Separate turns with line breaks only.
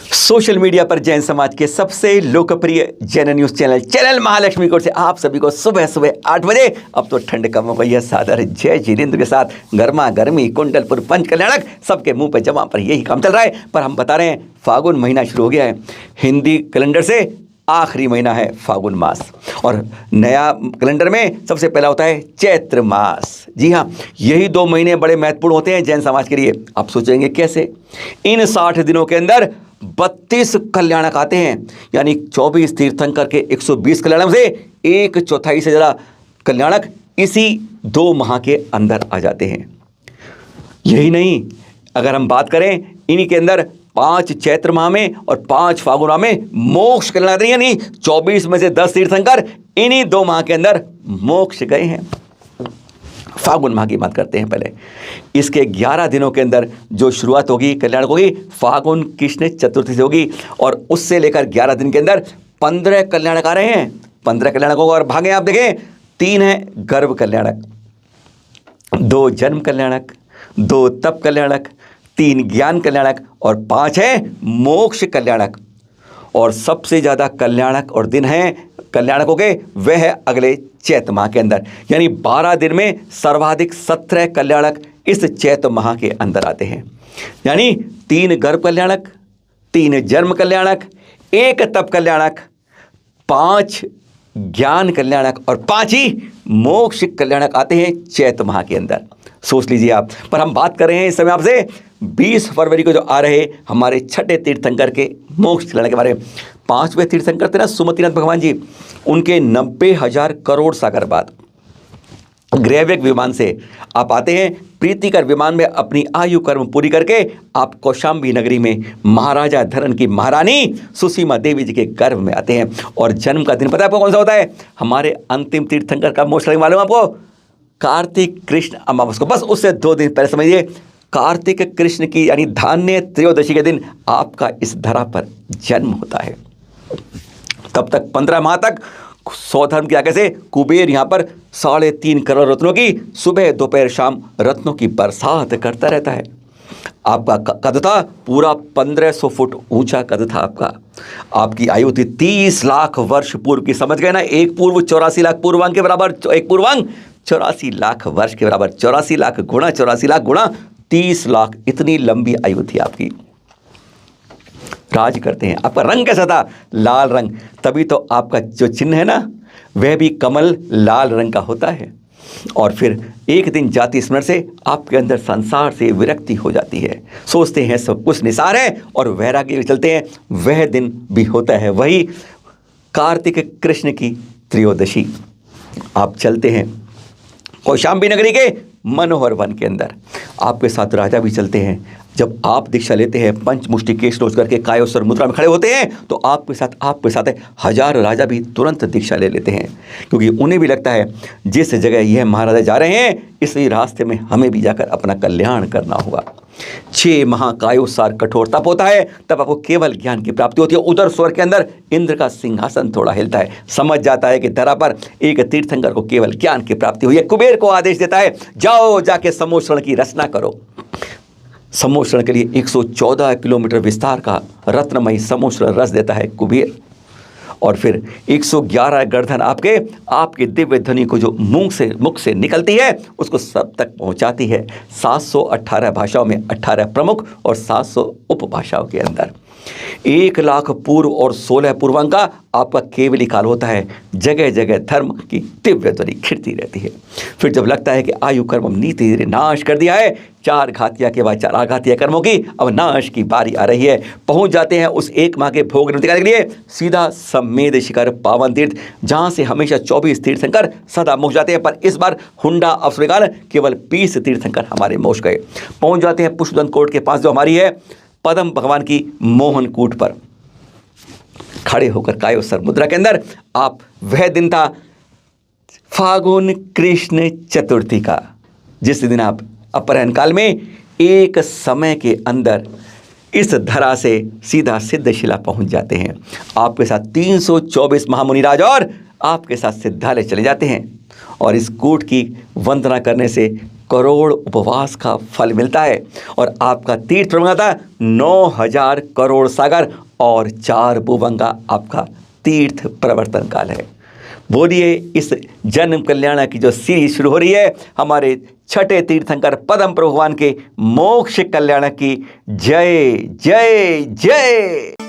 Social media पर जैन समाज के सबसे लोकप्रिय जैन न्यूज चैनल महालक्ष्मी कोट से आप सभी को सुबह सुबह 8 बजे अब तो ठंड कम हो गई है सादर जय जिनेंद्र के साथ गर्मा गर्मी कुंडलपुर पंच कल्याणक सबके मुंह पे जमा पर यही काम चल रहा है। पर हम बता रहे हैं फागुन महीना शुरू हो गया है। हिंदी कैलेंडर से आखिरी महीना है फागुन मास और नया कैलेंडर में सबसे पहला होता है चैत्र मास। जी हाँ, यही 2 महीने बड़े महत्वपूर्ण होते हैं जैन समाज के लिए। आप सोचेंगे कैसे? इन 60 दिनों के अंदर 32 कल्याणक आते हैं, यानी 24 तीर्थंकर के 120 कल्याणक से 1/4 से ज़्यादा कल्याणक इसी 2 माह के अंदर आ जाते हैं। यही नहीं, अगर हम बात करें इन्हीं के अंदर 5 चैत्र माह में और 5 फागुन माह में मोक्ष कल्याण आते हैं, यानी 24 में से 10 तीर्थंकर इन्हीं 2 माह के अंदर मोक्ष गए हैं। फागुन माह की बात करते हैं पहले। इसके 11 दिनों के अंदर जो शुरुआत होगी कल्याण होगी फागुन कृष्ण चतुर्थी से होगी और उससे लेकर 11 दिन के अंदर 15 कल्याणक आ रहे हैं। 15 कल्याणकों और भागे आप देखें, 3 है गर्भ कल्याणक, 2 जन्म कल्याणक, 2 तप कल्याणक, 3 ज्ञान कल्याणक और 5 है मोक्ष कल्याणक। और सबसे ज़्यादा कल्याणक और दिन हैं कल्याणकों के वह है अगले चैत्र माह के अंदर, यानी 12 दिन में सर्वाधिक 17 कल्याणक इस चैत्र माह के अंदर आते हैं। यानी 3 गर्भ कल्याणक, 3 जन्म कल्याणक, 1 तप कल्याणक, 5 ज्ञान कल्याणक और 5 ही मोक्ष कल्याणक आते हैं चैत्र माह के अंदर। सोच लीजिए आप। पर हम बात कर रहे हैं इस समय आपसे 20 फरवरी को जो आ रहे हमारे छठे तीर्थंकर के मोक्ष कल्याण के बारे में। 5वें तीर्थंकर थे ना सुमतिनाथ भगवान जी, उनके 90,000 करोड़ सागर बाद ग्रैविक विमान से आप आते हैं। प्रीतिकर विमान में अपनी आयु कर्म पूरी करके आप कौशाम्बी नगरी में महाराजा धरण की महारानी सुसीमा देवी जी के गर्भ में आते हैं। और जन्म का दिन पता है आपको कौन सा होता है? हमारे अंतिम तीर्थंकर का मोक्ष कल्याण मालूम आपको? कार्तिक कृष्ण अमावस को। बस उससे 2 दिन पहले समझिए, कार्तिक कृष्ण की यानी धान्य त्रयोदशी के दिन आपका इस धरा पर जन्म होता है। तब तक 15 माह तक सौधर्म की आगे से कुबेर यहाँ पर 3.5 करोड़ रत्नों की सुबह दोपहर शाम रत्नों की बरसात करता रहता है। आपका कद था पूरा 1500 फुट ऊंचा कद था आपका। आपकी आयु थी 30 लाख वर्ष पूर्व की। समझ गए ना? एक पूर्व 84 लाख पूर्वांग के बराबर, एक पूर्वांग 84 लाख वर्ष के बराबर। 84 लाख गुणा 84 लाख गुणा 30 लाख, इतनी लंबी आयु थी आपकी। राज करते हैं। आपका रंग कैसा था? लाल रंग। तभी तो आपका जो चिन्ह है ना वह भी कमल लाल रंग का होता है। और फिर एक दिन जाति स्मरण से आपके अंदर संसार से विरक्ति हो जाती है। सोचते हैं सब कुछ निसार है और वैराग्य चलते हैं। वह दिन भी होता है वही कार्तिक कृष्ण की त्रयोदशी। आप चलते हैं कौशाम्बी नगरी के मनोहर वन के अंदर। आपके साथ राजा भी चलते हैं। जब आप दीक्षा लेते हैं पंचमुष्टि केश रोज करके कायोस्वर मुद्रा में खड़े होते हैं तो आपके साथ 1000 राजा भी तुरंत दीक्षा ले लेते हैं, क्योंकि उन्हें भी लगता है जिस जगह यह महाराजा जा रहे हैं इसी रास्ते में हमें भी जाकर अपना कल्याण करना होगा। 6 माह कायोसार कठोर तप होता है, तब आपको केवल ज्ञान की प्राप्ति होती है। उधर स्वर्ग के अंदर इंद्र का सिंहासन थोड़ा हिलता है। समझ जाता है कि धरा पर एक तीर्थंकर को केवल ज्ञान की प्राप्ति हुई है। कुबेर को आदेश देता है जाओ जाके समोषण की रचना करो। समोषण के लिए 114 किलोमीटर विस्तार का रत्नमयी समोषण रस देता है कुबेर। और फिर 111 गर्दन आपके दिव्य ध्वनि को जो मुख से निकलती है उसको सब तक पहुंचाती है। 718 भाषाओं में 18 प्रमुख और 700 उपभाषाओं के अंदर। 1 लाख पूर्व और 16 पूर्वांग का आपका केवली काल होता है। जगह जगह धर्म की दिव्य ध्वनि खिड़ती रहती है। फिर जब लगता है कि आयु कर्म नीति धीरे नाश कर दिया है, 4 घातिया के बाद 4 आघातिया कर्मों की अब नाश की बारी आ रही है। पहुंच जाते हैं उस 1 माह के भोग निकालने के लिए सीधा समेध शिखर पावन तीर्थ, जहां से हमेशा 24 तीर्थंकर सदा मोक्ष जाते हैं। पर इस बार हुंडा अवसर केवल 20 तीर्थंकर हमारे मोक्ष गए। पहुंच जाते हैं पुष्पदन कोट के पास जो हमारी है पद्म भगवान की मोहन कूट पर खड़े होकर कायोसर मुद्रा के अंदर। आप वह दिन था फागुन कृष्ण चतुर्थी का, जिस दिन आप अपराह्न काल में एक समय के अंदर इस धरा से सीधा सिद्धशिला पहुंच जाते हैं। आपके साथ 324 महामुनिराज और आपके साथ सिद्धालय चले जाते हैं। और इस कूट की वंदना करने से करोड़ उपवास का फल मिलता है और आपका तीर्थ प्रबंधता 9,000 करोड़ सागर और 4 भुवन का आपका तीर्थ प्रवर्तन काल है। बोलिए इस जन्म कल्याण की जो सीरीज शुरू हो रही है हमारे छठे तीर्थंकर पद्म प्रभु भगवान के मोक्ष कल्याण की जय जय जय।